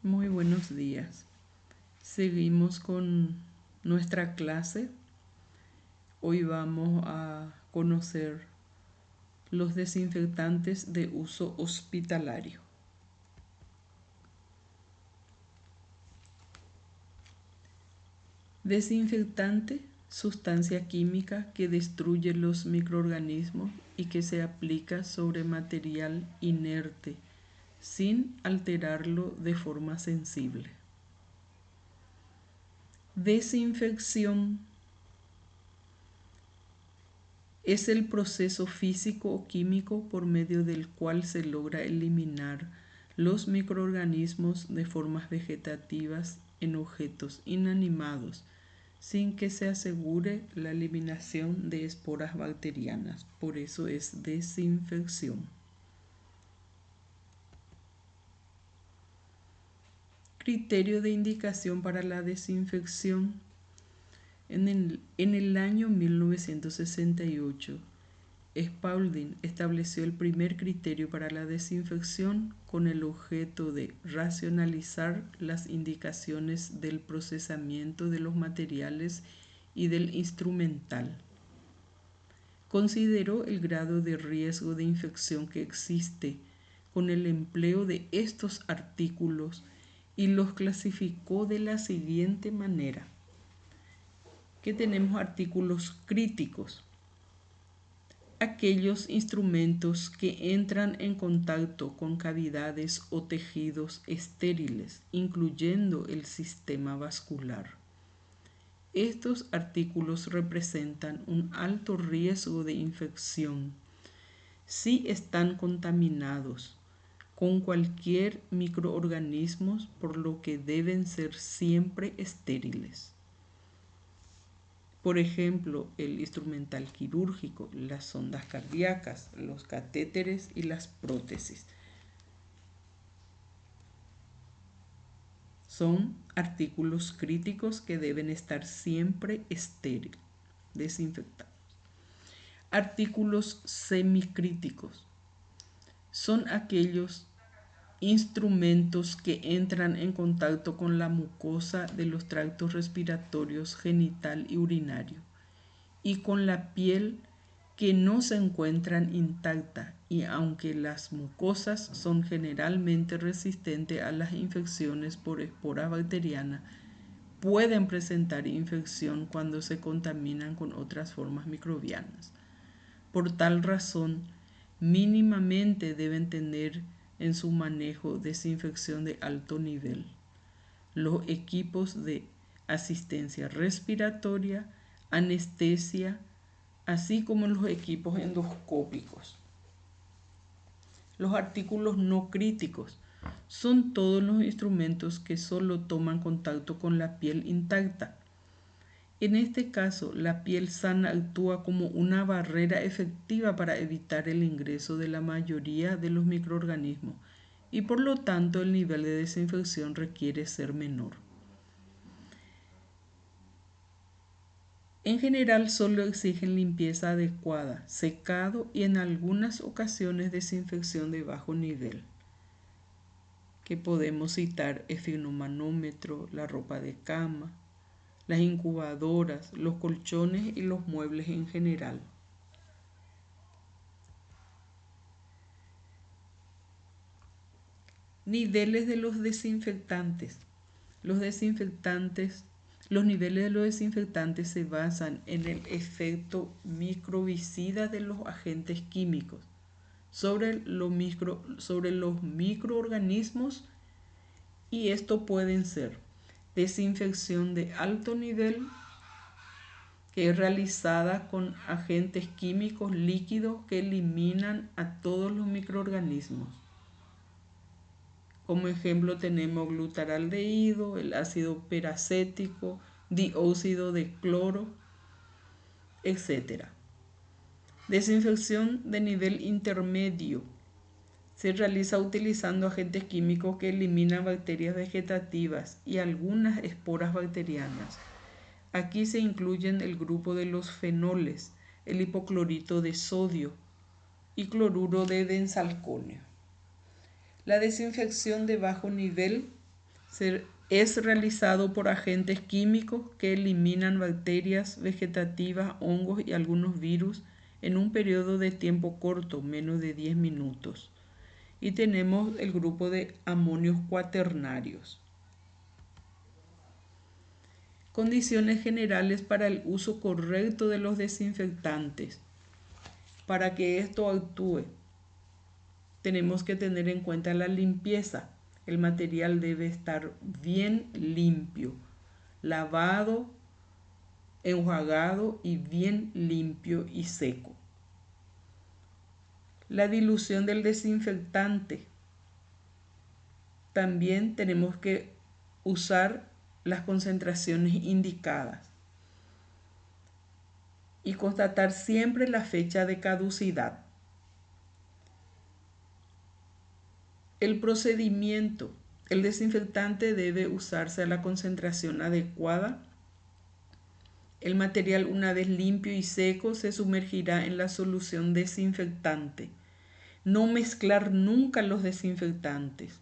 Muy buenos días. Seguimos con nuestra clase. Hoy vamos a conocer los desinfectantes de uso hospitalario. Desinfectante, sustancia química que destruye los microorganismos y que se aplica sobre material inerte sin alterarlo de forma sensible. Desinfección es el proceso físico o químico por medio del cual se logra eliminar los microorganismos de formas vegetativas en objetos inanimados sin que se asegure la eliminación de esporas bacterianas. Por eso es desinfección. Criterio de indicación para la desinfección. En el año 1968, Spaulding estableció el primer criterio para la desinfección con el objeto de racionalizar las indicaciones del procesamiento de los materiales y del instrumental. Consideró el grado de riesgo de infección que existe con el empleo de estos artículos y los clasificó de la siguiente manera: que tenemos artículos críticos, aquellos instrumentos que entran en contacto con cavidades o tejidos estériles, incluyendo el sistema vascular. Estos artículos representan un alto riesgo de infección si están contaminados con cualquier microorganismo, por lo que deben ser siempre estériles. Por ejemplo, el instrumental quirúrgico, las sondas cardíacas, los catéteres y las prótesis. Son artículos críticos que deben estar siempre estériles, desinfectados. Artículos semicríticos son aquellos instrumentos que entran en contacto con la mucosa de los tractos respiratorios genital y urinario y con la piel que no se encuentran intacta, y aunque las mucosas son generalmente resistentes a las infecciones por esporas bacterianas, pueden presentar infección cuando se contaminan con otras formas microbianas. Por tal razón, mínimamente deben tener en su manejo desinfección de alto nivel. Los equipos de asistencia respiratoria, anestesia, así como los equipos endoscópicos. Los artículos no críticos son todos los instrumentos que solo toman contacto con la piel intacta. En este caso, la piel sana actúa como una barrera efectiva para evitar el ingreso de la mayoría de los microorganismos y por lo tanto el nivel de desinfección requiere ser menor. En general solo exigen limpieza adecuada, secado y en algunas ocasiones desinfección de bajo nivel, que podemos citar esfigmomanómetro, la ropa de cama, las incubadoras, los colchones y los muebles en general. Niveles de los desinfectantes. Los niveles de los desinfectantes se basan en el efecto microbicida de los agentes químicos sobre los microorganismos, y esto pueden ser desinfección de alto nivel, que es realizada con agentes químicos líquidos que eliminan a todos los microorganismos. Como ejemplo tenemos glutaraldehído, el ácido peracético, dióxido de cloro, etc. Desinfección de nivel intermedio. Se realiza utilizando agentes químicos que eliminan bacterias vegetativas y algunas esporas bacterianas. Aquí se incluyen el grupo de los fenoles, el hipoclorito de sodio y cloruro de benzalconio. La desinfección de bajo nivel Es realizado por agentes químicos que eliminan bacterias vegetativas, hongos y algunos virus en un periodo de tiempo corto, menos de 10 minutos. Y tenemos el grupo de amonios cuaternarios. Condiciones generales para el uso correcto de los desinfectantes. Para que esto actúe, tenemos que tener en cuenta la limpieza. El material debe estar bien limpio, lavado, enjuagado y bien limpio y seco. La dilución del desinfectante. También tenemos que usar las concentraciones indicadas y constatar siempre la fecha de caducidad. El procedimiento. El desinfectante debe usarse a la concentración adecuada. El material, una vez limpio y seco, se sumergirá en la solución desinfectante. No mezclar nunca los desinfectantes.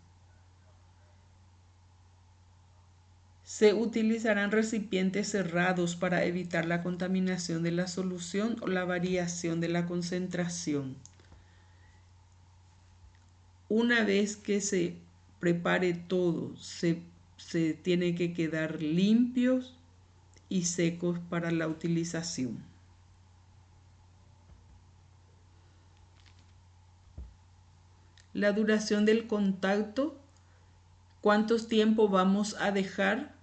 Se utilizarán recipientes cerrados para evitar la contaminación de la solución o la variación de la concentración. Una vez que se prepare todo, se tiene que quedar limpios y secos para la utilización. La duración del contacto, cuánto tiempo vamos a dejar.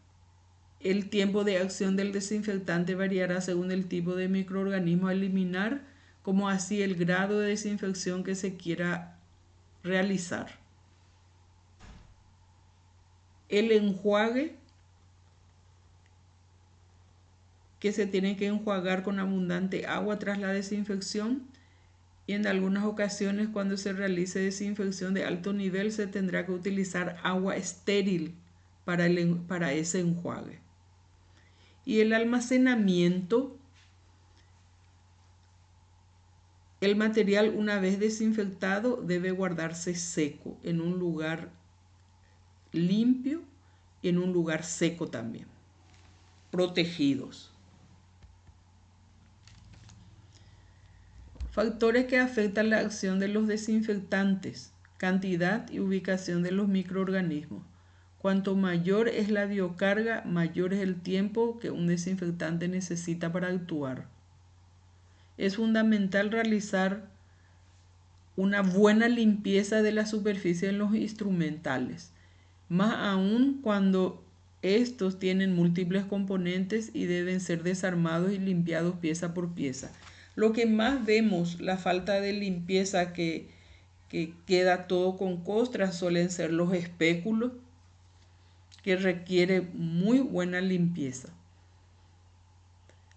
El tiempo de acción del desinfectante variará según el tipo de microorganismo a eliminar, como así el grado de desinfección que se quiera realizar. El enjuague, que se tiene que enjuagar con abundante agua tras la desinfección, y en algunas ocasiones cuando se realice desinfección de alto nivel se tendrá que utilizar agua estéril para ese enjuague. Y el almacenamiento, el material una vez desinfectado debe guardarse seco en un lugar limpio y en un lugar seco también, protegidos. Factores que afectan la acción de los desinfectantes: cantidad y ubicación de los microorganismos. Cuanto mayor es la biocarga, mayor es el tiempo que un desinfectante necesita para actuar. Es fundamental realizar una buena limpieza de la superficie en los instrumentales, más aún cuando estos tienen múltiples componentes y deben ser desarmados y limpiados pieza por pieza. Lo que más vemos, la falta de limpieza que queda todo con costras, suelen ser los espéculos, que requiere muy buena limpieza.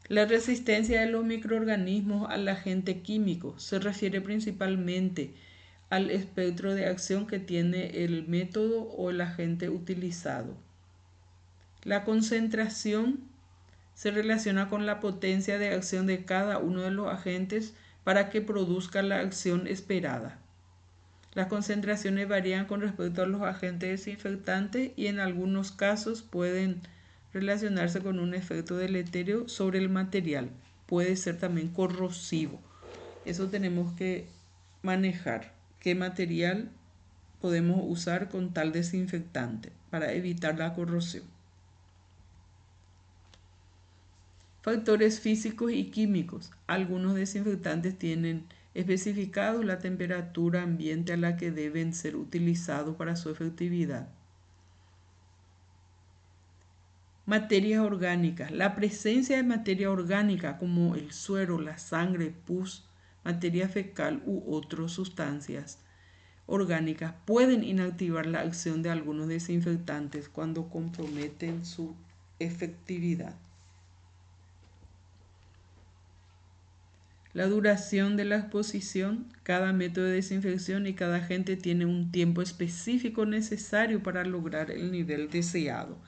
La resistencia de los microorganismos al agente químico se refiere principalmente al espectro de acción que tiene el método o el agente utilizado. La concentración se relaciona con la potencia de acción de cada uno de los agentes para que produzca la acción esperada. Las concentraciones varían con respecto a los agentes desinfectantes y en algunos casos pueden relacionarse con un efecto deletérea sobre el material. Puede ser también corrosivo. Eso tenemos que manejar. ¿Qué material podemos usar con tal desinfectante para evitar la corrosión? Factores físicos y químicos. Algunos desinfectantes tienen especificados la temperatura ambiente a la que deben ser utilizados para su efectividad. Materias orgánicas. La presencia de materia orgánica como el suero, la sangre, pus, materia fecal u otras sustancias orgánicas pueden inactivar la acción de algunos desinfectantes cuando comprometen su efectividad. La duración de la exposición. Cada método de desinfección y cada agente tiene un tiempo específico necesario para lograr el nivel deseado.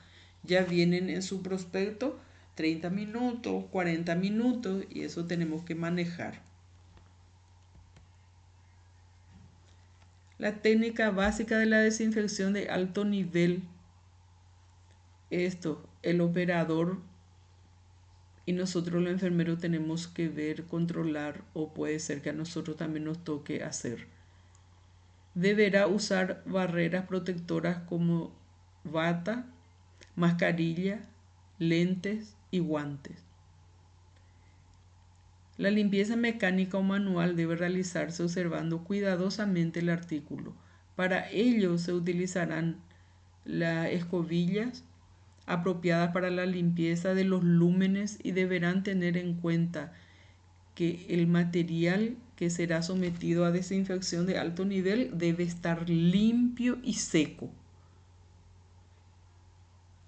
Ya vienen en su prospecto 30 minutos, 40 minutos y eso tenemos que manejar. La técnica básica de la desinfección de alto nivel el operador y nosotros los enfermeros tenemos que ver, controlar, o puede ser que a nosotros también nos toque hacer. Deberá usar barreras protectoras como bata, mascarilla, lentes y guantes. La limpieza mecánica o manual debe realizarse observando cuidadosamente el artículo. Para ello se utilizarán las escobillas apropiadas para la limpieza de los lúmenes y deberán tener en cuenta que el material que será sometido a desinfección de alto nivel debe estar limpio y seco.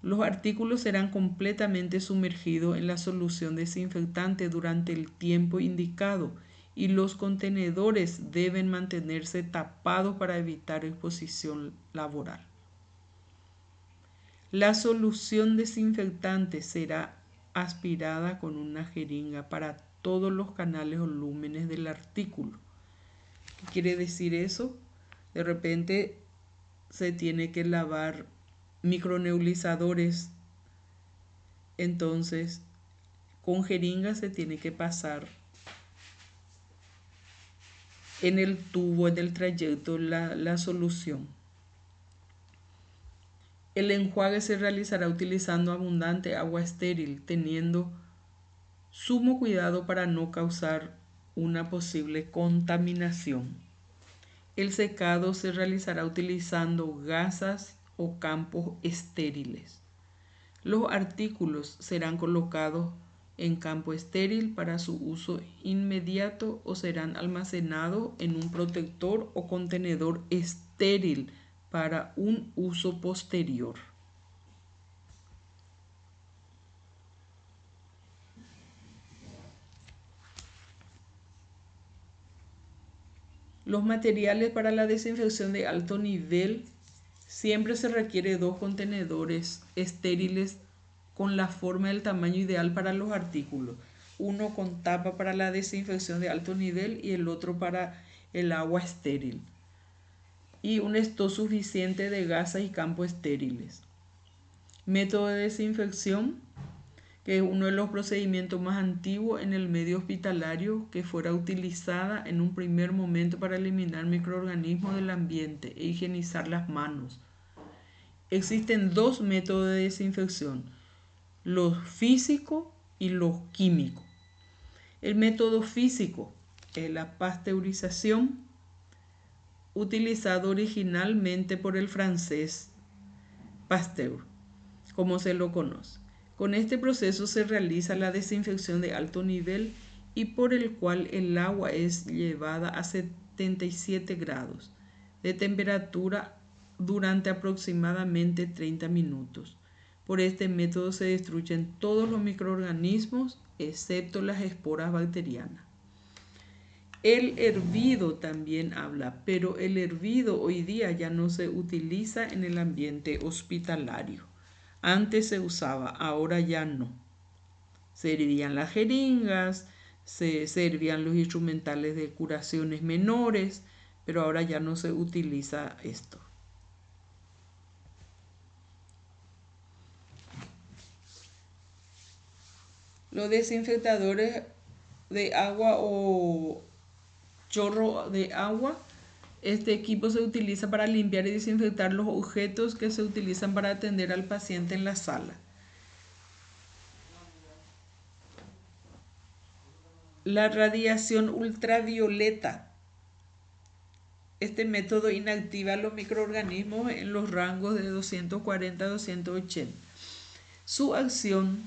Los artículos serán completamente sumergidos en la solución desinfectante durante el tiempo indicado y los contenedores deben mantenerse tapados para evitar exposición laboral. La solución desinfectante será aspirada con una jeringa para todos los canales o lúmenes del artículo. ¿Qué quiere decir eso? De repente se tiene que lavar micronebulizadores, entonces con jeringa se tiene que pasar en el tubo, en el trayecto, la solución. El enjuague se realizará utilizando abundante agua estéril, teniendo sumo cuidado para no causar una posible contaminación. El secado se realizará utilizando gasas o campos estériles. Los artículos serán colocados en campo estéril para su uso inmediato o serán almacenados en un protector o contenedor estéril para un uso posterior. Los materiales para la desinfección de alto nivel siempre se requiere 2 contenedores estériles con la forma y el tamaño ideal para los artículos. Uno con tapa para la desinfección de alto nivel y el otro para el agua estéril. Y un stock suficiente de gasas y campos estériles. Método de desinfección, que es uno de los procedimientos más antiguos en el medio hospitalario, que fuera utilizada en un primer momento para eliminar microorganismos del ambiente e higienizar las manos. Existen 2 métodos de desinfección, los físicos y los químicos. El método físico es la pasteurización, utilizado originalmente por el francés Pasteur, como se lo conoce. Con este proceso se realiza la desinfección de alto nivel y por el cual el agua es llevada a 77 grados de temperatura durante aproximadamente 30 minutos. Por este método se destruyen todos los microorganismos excepto las esporas bacterianas. El hervido también habla, pero el hervido hoy día ya no se utiliza en el ambiente hospitalario. Antes se usaba, ahora ya no. Se hervían las jeringas, se hervían los instrumentales de curaciones menores, pero ahora ya no se utiliza esto. Los desinfectadores de agua o chorro de agua, este equipo se utiliza para limpiar y desinfectar los objetos que se utilizan para atender al paciente en la sala. La radiación ultravioleta. Este método inactiva los microorganismos en los rangos de 240 a 280. Su acción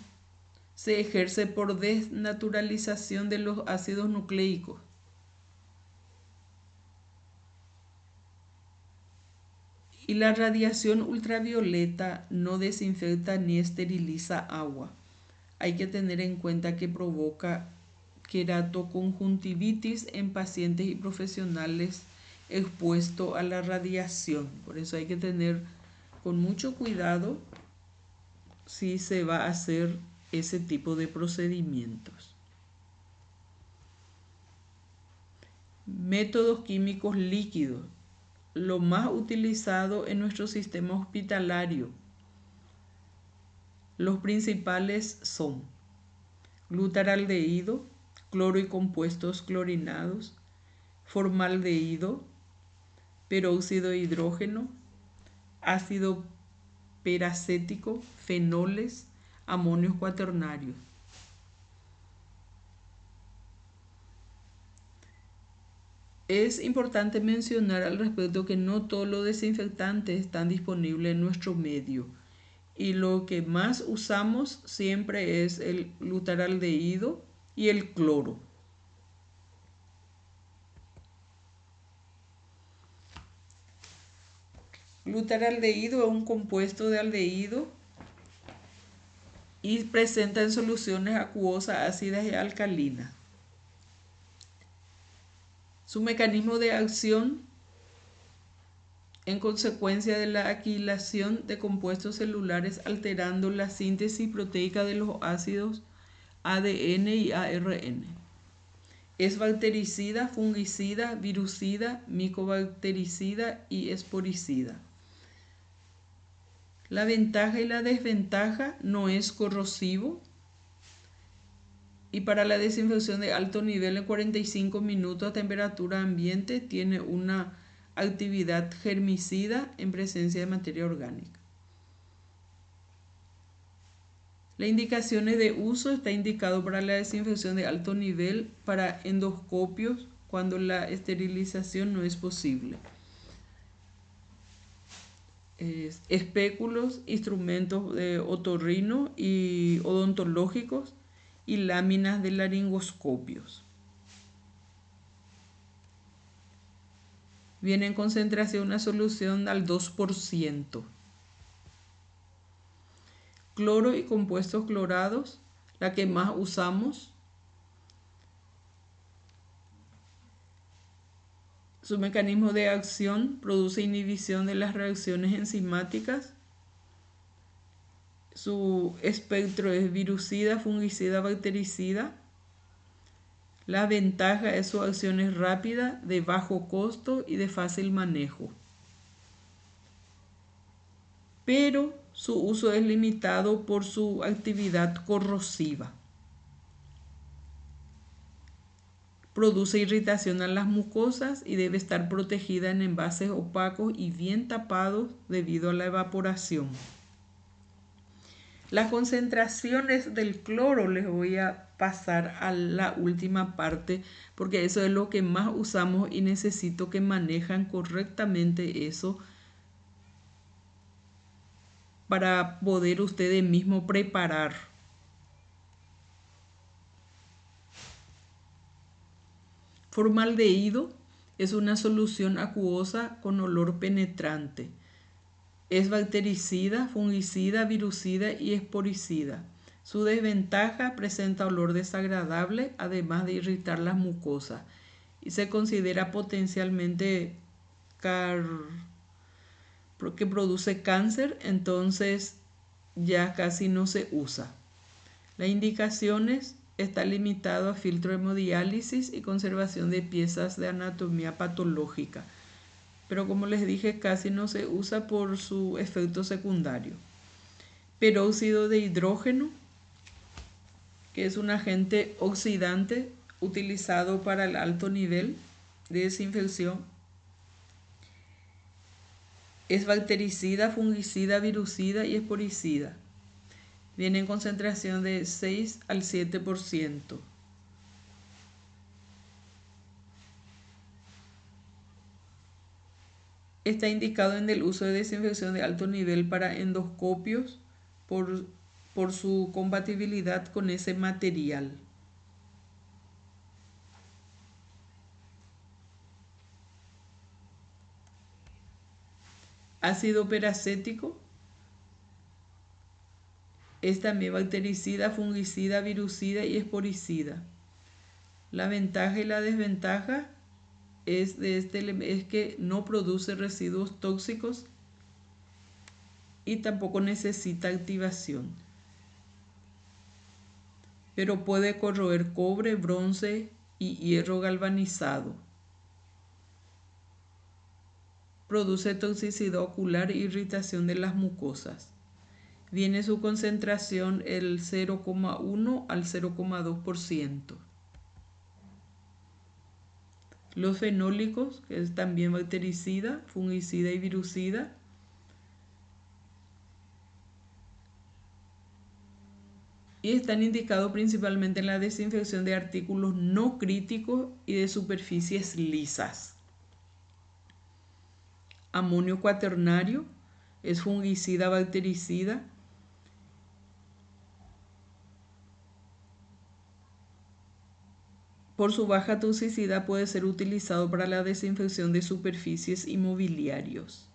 se ejerce por desnaturalización de los ácidos nucleicos. Y la radiación ultravioleta no desinfecta ni esteriliza agua. Hay que tener en cuenta que provoca queratoconjuntivitis en pacientes y profesionales expuestos a la radiación. Por eso hay que tener con mucho cuidado si se va a hacer ese tipo de procedimientos. Métodos químicos líquidos. Lo más utilizado en nuestro sistema hospitalario. Los principales son glutaraldehído, cloro y compuestos clorinados, formaldehído, peróxido de hidrógeno, ácido peracético, fenoles, amonios cuaternarios. Es importante mencionar al respecto que no todos los desinfectantes están disponibles en nuestro medio y lo que más usamos siempre es el glutaraldehído y el cloro. Glutaraldehído es un compuesto de aldehído y presenta en soluciones acuosas, ácidas y alcalinas. Su mecanismo de acción en consecuencia de la aniquilación de compuestos celulares alterando la síntesis proteica de los ácidos ADN y ARN. Es bactericida, fungicida, virucida, micobactericida y esporicida. La ventaja y la desventaja: no es corrosivo y para la desinfección de alto nivel en 45 minutos a temperatura ambiente tiene una actividad germicida en presencia de materia orgánica. Las indicaciones de uso: está indicado para la desinfección de alto nivel para endoscopios cuando la esterilización no es posible. Espéculos, instrumentos de otorrino y odontológicos y láminas de laringoscopios. Viene en concentración una solución al 2%. Cloro y compuestos clorados, la que más usamos. Su mecanismo de acción: produce inhibición de las reacciones enzimáticas. Su espectro es virucida, fungicida, bactericida. La ventaja es su acción es rápida, de bajo costo y de fácil manejo. Pero su uso es limitado por su actividad corrosiva. Produce irritación a las mucosas y debe estar protegida en envases opacos y bien tapados debido a la evaporación. Las concentraciones del cloro les voy a pasar a la última parte porque eso es lo que más usamos y necesito que manejan correctamente eso para poder ustedes mismos preparar. Formaldehído es una solución acuosa con olor penetrante. Es bactericida, fungicida, virucida y esporicida. Su desventaja: presenta olor desagradable, además de irritar las mucosas, y se considera potencialmente que produce cáncer, entonces ya casi no se usa. Las indicaciones: está limitado a filtro de hemodiálisis y conservación de piezas de anatomía patológica, pero como les dije casi no se usa por su efecto secundario. Peróxido de hidrógeno, que es un agente oxidante utilizado para el alto nivel de desinfección. Es bactericida, fungicida, virucida y esporicida. Viene en concentración de 6 al 7%. Está indicado en el uso de desinfección de alto nivel para endoscopios por su compatibilidad con ese material. Ácido peracético es también bactericida, fungicida, virucida y esporicida. La ventaja y la desventaja es que no produce residuos tóxicos y tampoco necesita activación, pero puede corroer cobre, bronce y hierro galvanizado. Produce toxicidad ocular e irritación de las mucosas. Viene su concentración el 0,1 al 0,2%. Los fenólicos, que es también bactericida, fungicida y virucida, y están indicados principalmente en la desinfección de artículos no críticos y de superficies lisas. Amonio cuaternario es fungicida bactericida. Por su baja toxicidad puede ser utilizado para la desinfección de superficies y mobiliarios.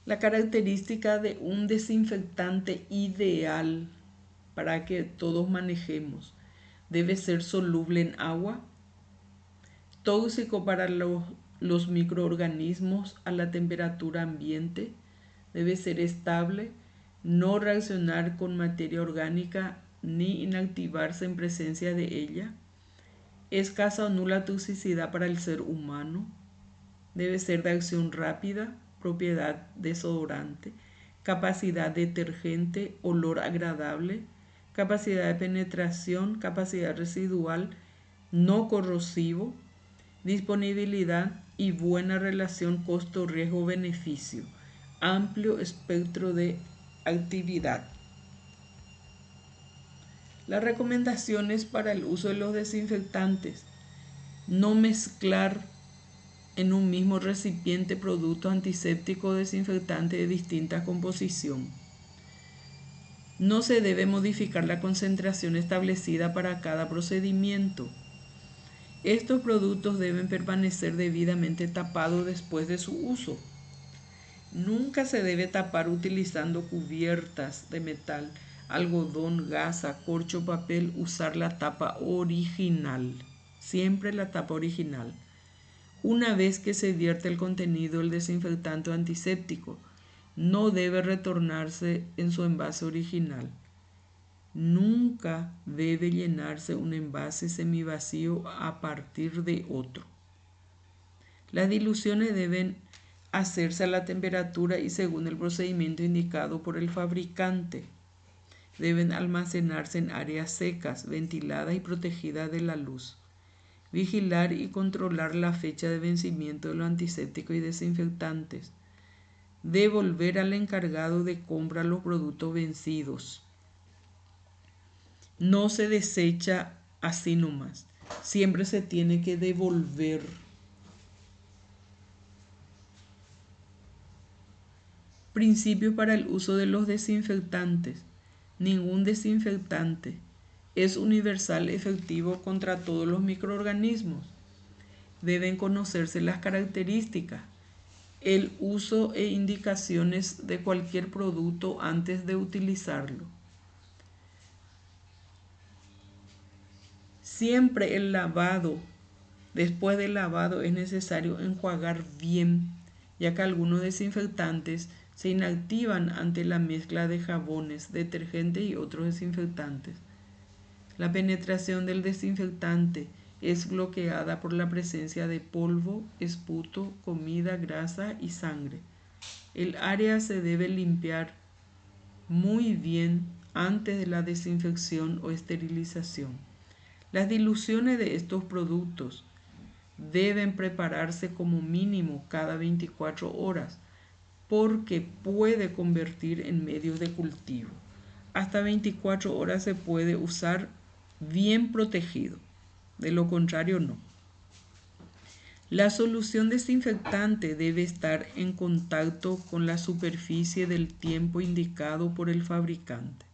La característica de un desinfectante ideal para que todos manejemos: debe ser soluble en agua, tóxico para los microorganismos a la temperatura ambiente, debe ser estable, no reaccionar con materia orgánica ni inactivarse en presencia de ella, escasa o nula toxicidad para el ser humano, debe ser de acción rápida, propiedad desodorante, capacidad detergente, olor agradable, capacidad de penetración, capacidad residual, no corrosivo, disponibilidad y buena relación costo-riesgo-beneficio, amplio espectro de actividad. Las recomendaciones para el uso de los desinfectantes: no mezclar en un mismo recipiente productos antisépticos o desinfectantes de distinta composición. No se debe modificar la concentración establecida para cada procedimiento. Estos productos deben permanecer debidamente tapados después de su uso. Nunca se debe tapar utilizando cubiertas de metal, algodón, gasa, corcho, papel. Usar la tapa original. Siempre la tapa original. Una vez que se vierte el contenido del desinfectante o antiséptico, no debe retornarse en su envase original. Nunca debe llenarse un envase semivacío a partir de otro. Las diluciones deben hacerse a la temperatura y según el procedimiento indicado por el fabricante. Deben almacenarse en áreas secas, ventiladas y protegidas de la luz. Vigilar y controlar la fecha de vencimiento de los antisépticos y desinfectantes. Devolver al encargado de compra los productos vencidos. No se desecha así nomás. Siempre se tiene que devolver. Principio para el uso de los desinfectantes: ningún desinfectante es universal efectivo contra todos los microorganismos. Deben conocerse las características, el uso e indicaciones de cualquier producto antes de utilizarlo. Siempre el lavado. Después del lavado es necesario enjuagar bien, ya que algunos desinfectantes se inactivan ante la mezcla de jabones, detergentes y otros desinfectantes. La penetración del desinfectante es bloqueada por la presencia de polvo, esputo, comida, grasa y sangre. El área se debe limpiar muy bien antes de la desinfección o esterilización. Las diluciones de estos productos deben prepararse como mínimo cada 24 horas porque puede convertir en medios de cultivo. Hasta 24 horas se puede usar bien protegido, de lo contrario no. La solución desinfectante debe estar en contacto con la superficie del tiempo indicado por el fabricante.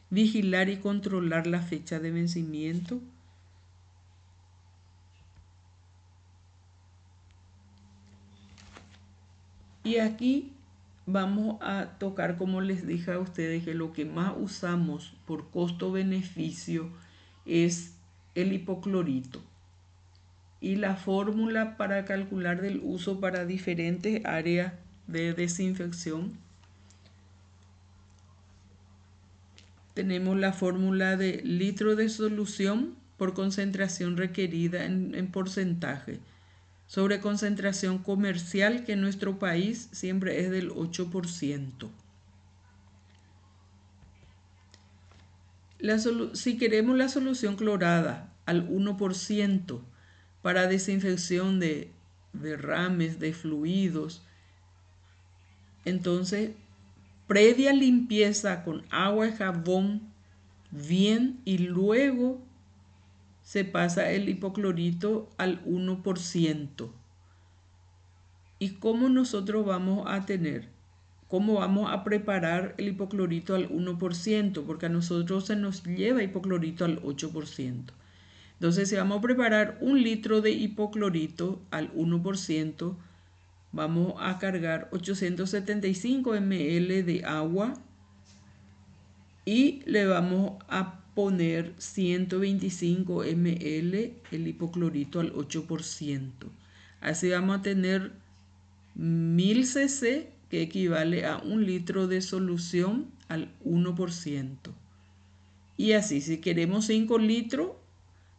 Vigilar y controlar la fecha de vencimiento. Y aquí vamos a tocar, como les dije a ustedes, que lo que más usamos por costo-beneficio es el hipoclorito. Y la fórmula para calcular del uso para diferentes áreas de desinfección. Tenemos la fórmula de litro de solución por concentración requerida en porcentaje. sobre concentración comercial, que en nuestro país siempre es del 8%. Si queremos la solución clorada al 1% para desinfección de derrames, de fluidos, entonces previa limpieza con agua y jabón bien, y luego se pasa el hipoclorito al 1%. ¿Y cómo nosotros vamos a tener? ¿Cómo vamos a preparar el hipoclorito al 1%? Porque a nosotros se nos lleva hipoclorito al 8%. Entonces, si vamos a preparar 1 litro de hipoclorito al 1%, vamos a cargar 875 ml de agua y le vamos a poner 125 ml el hipoclorito al 8%. Así vamos a tener 1000 cc, que equivale a 1 litro de solución al 1%. Y así, si queremos 5 litros,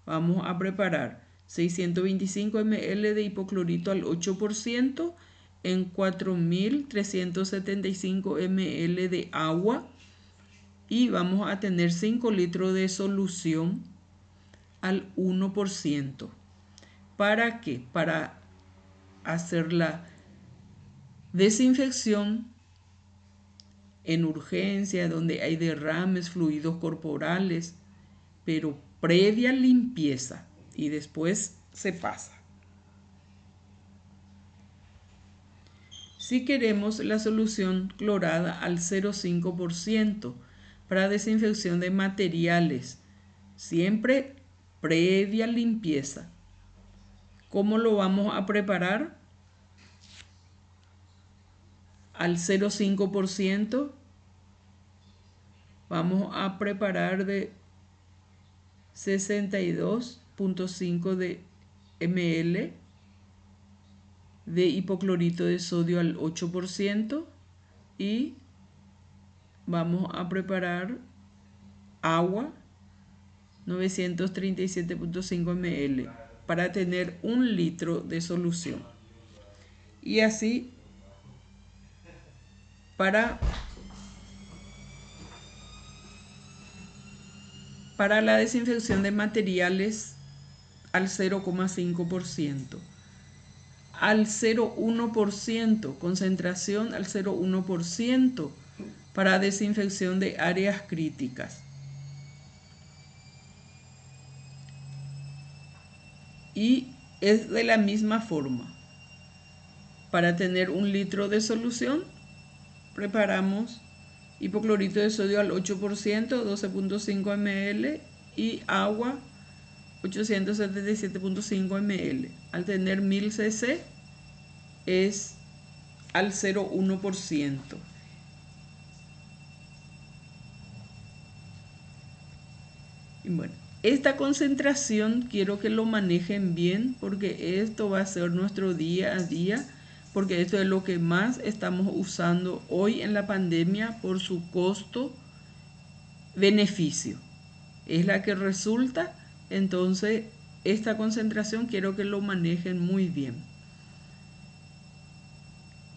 vamos a preparar 625 ml de hipoclorito al 8% en 4375 ml de agua, y vamos a tener 5 litros de solución al 1%. ¿Para qué? Para hacer la desinfección en urgencia, donde hay derrames, fluidos corporales, pero previa limpieza, y después se pasa. Si queremos la solución clorada al 0,5% para desinfección de materiales, siempre previa limpieza, ¿cómo lo vamos a preparar? Al 0,5% vamos a preparar de 62.5 de ml de hipoclorito de sodio al 8%, y vamos a preparar agua 937.5 ml para tener 1 litro de solución. Y así para la desinfección de materiales al 0,5%. Al 0,1%, concentración al 0,1% para desinfección de áreas críticas. Y es de la misma forma. Para tener 1 litro de solución, preparamos hipoclorito de sodio al 8%, 12.5 ml, y agua 877.5 ml. Al tener 1000 cc es al 0,1%. Y bueno, esta concentración quiero que lo manejen bien, porque esto va a ser nuestro día a día, porque esto es lo que más estamos usando hoy en la pandemia por su costo-beneficio. Es la que resulta. Entonces, esta concentración quiero que lo manejen muy bien.